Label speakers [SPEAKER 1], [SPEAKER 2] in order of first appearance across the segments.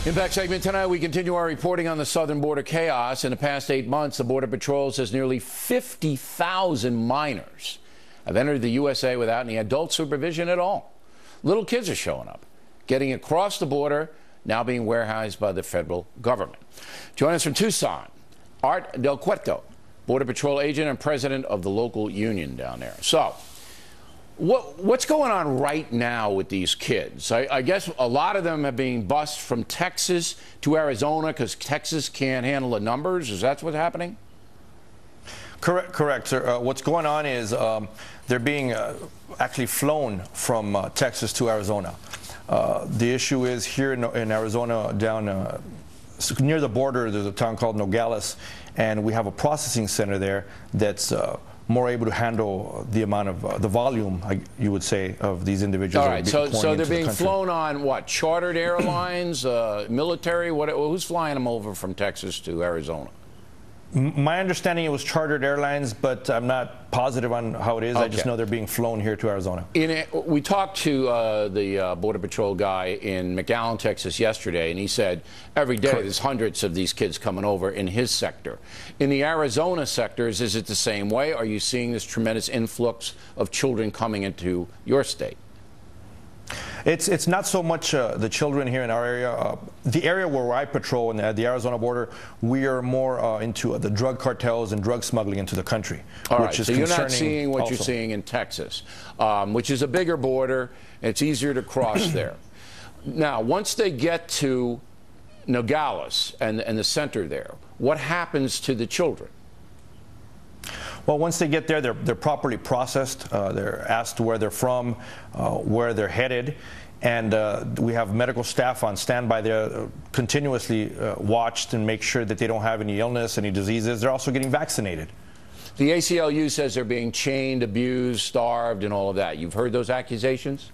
[SPEAKER 1] Impact segment tonight, we continue our reporting on the southern border chaos. In the past 8 months, the Border Patrol says nearly 50,000 minors have entered the USA without any adult supervision at all. Little kids are showing up, getting across the border, now being warehoused by the federal government. Join us from Tucson, Art Del Cueto, Border Patrol agent and president of the local union down there. So, what's going on right now with these kids? I guess a lot of them are being bused from Texas to Arizona because Texas can't handle the numbers. Is that what's happening?
[SPEAKER 2] Correct, sir. What's going on is they're being actually flown from Texas to Arizona. The issue is here in Arizona, down near the border, there's a town called Nogales, and we have a processing center there that's more able to handle the amount of the volume, you would say, of these individuals.
[SPEAKER 1] All right, so they're being flown on what? Chartered airlines, military? Who's flying them over from Texas to Arizona?
[SPEAKER 2] My understanding, it was chartered airlines, but I'm not positive on how it is. Okay. I just know they're being flown here to Arizona.
[SPEAKER 1] We talked to the Border Patrol guy in McAllen, Texas yesterday, and he said every day there's hundreds of these kids coming over in his sector. In the Arizona sectors, is it the same way? Are you seeing this tremendous influx of children coming into your state?
[SPEAKER 2] It's not so much the children here in our area. The area where I patrol in the Arizona border, we are more into the drug cartels and drug smuggling into the country.
[SPEAKER 1] All right, so you're not seeing what you're seeing in Texas, which is a bigger border. It's easier to cross there. Now, once they get to Nogales and the center there, what happens to the children?
[SPEAKER 2] Well, once they get there, they're properly processed. They're asked where they're from, where they're headed, and we have medical staff on standby there, continuously watched and make sure that they don't have any illness, any diseases. They're also getting vaccinated.
[SPEAKER 1] The ACLU says they're being chained, abused, starved, and all of that. You've heard those accusations?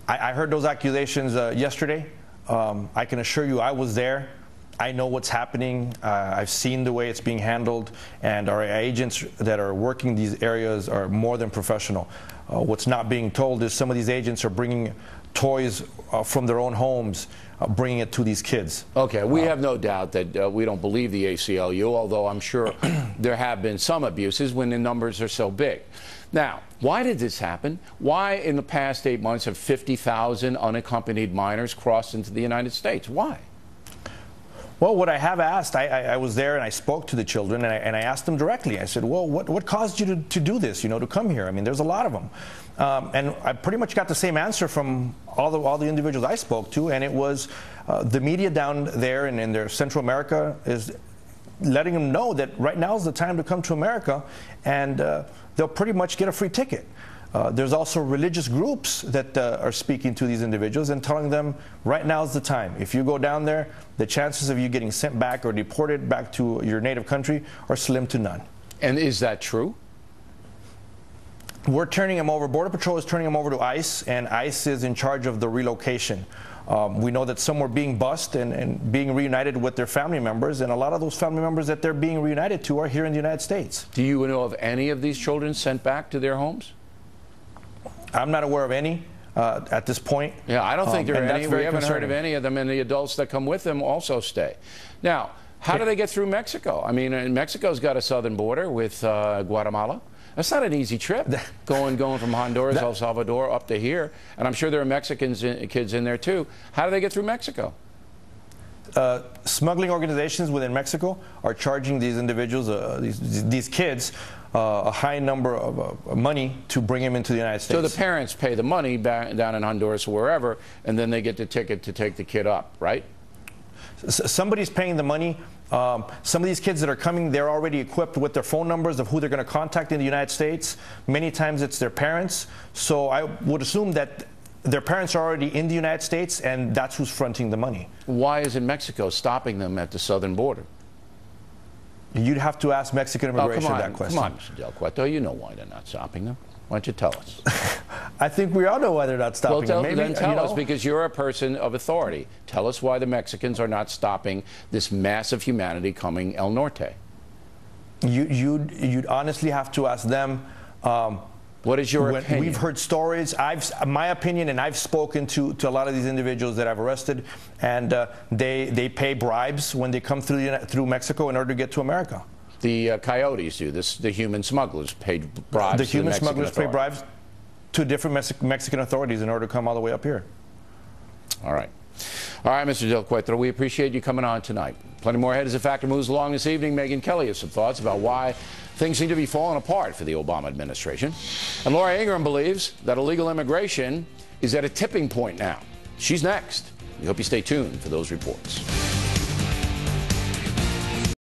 [SPEAKER 2] I heard those accusations yesterday. I can assure you I was there. I know what's happening. I've seen the way it's being handled, and our agents that are working these areas are more than professional. What's not being told is some of these agents are bringing toys from their own homes, bringing it to these kids.
[SPEAKER 1] Okay, we have no doubt that we don't believe the ACLU, although I'm sure there have been some abuses when the numbers are so big. Now, why did this happen? Why in the past 8 months have 50,000 unaccompanied minors crossed into the United States? Why?
[SPEAKER 2] Well, what I have asked, I was there and I spoke to the children and I asked them directly. I said, well, what caused you to do this, to come here? I mean, there's a lot of them. And I pretty much got the same answer from all the individuals I spoke to, and it was the media down there and in their Central America is letting them know that right now is the time to come to America, and they'll pretty much get a free ticket. There's also religious groups that are speaking to these individuals and telling them right now is the time. If you go down there, the chances of you getting sent back or deported back to your native country are slim to none.
[SPEAKER 1] And is that true?
[SPEAKER 2] We're turning them over. Border Patrol is turning them over to ICE, and ICE is in charge of the relocation. We know that some were being bused and being reunited with their family members, and a lot of those family members that they're being reunited to are here in the United States.
[SPEAKER 1] Do you know of any of these children sent back to their homes?
[SPEAKER 2] I'm not aware of any at this point.
[SPEAKER 1] Yeah, I don't think there are any. We haven't heard of
[SPEAKER 2] concerning.
[SPEAKER 1] any of them, and the adults that come with them also stay. Now, how do they get through Mexico? I mean, Mexico's got a southern border with Guatemala. That's not an easy trip, going from Honduras, El Salvador, up to here. And I'm sure there are Mexican kids in there, too. How do they get through Mexico?
[SPEAKER 2] Smuggling organizations within Mexico are charging these individuals, these kids, a high number of money to bring them into the United States.
[SPEAKER 1] So the parents pay the money down in Honduras or wherever, and then they get the ticket to take the kid up, right?
[SPEAKER 2] Somebody's paying the money. Some of these kids that are coming, they're already equipped with their phone numbers of who they're going to contact in the United States. Many times it's their parents. So I would assume that their parents are already in the United States, and that's who's fronting the money.
[SPEAKER 1] Why isn't Mexico stopping them at the southern border?
[SPEAKER 2] You'd have to ask Mexican immigration that question.
[SPEAKER 1] Come on, Mr. Del Cueto, you know why they're not stopping them. Why don't you tell us?
[SPEAKER 2] I think we all know why they're not stopping them.
[SPEAKER 1] Maybe, then tell us, because you're a person of authority. Tell us why the Mexicans are not stopping this mass of humanity coming El Norte.
[SPEAKER 2] You'd honestly have to ask them.
[SPEAKER 1] What is your opinion?
[SPEAKER 2] We've heard stories. My opinion, and I've spoken to a lot of these individuals that I've arrested, and they pay bribes when they come through Mexico in order to get to America.
[SPEAKER 1] The coyotes do this. The human smugglers paid bribes.
[SPEAKER 2] The human smugglers pay
[SPEAKER 1] authorities.
[SPEAKER 2] bribes to different Mexican authorities in order to come all the way up here.
[SPEAKER 1] All right. All right, Mr. Del Cueto, we appreciate you coming on tonight. Plenty more ahead as the factor moves along this evening. Megyn Kelly has some thoughts about why things seem to be falling apart for the Obama administration. And Laura Ingraham believes that illegal immigration is at a tipping point now. She's next. We hope you stay tuned for those reports.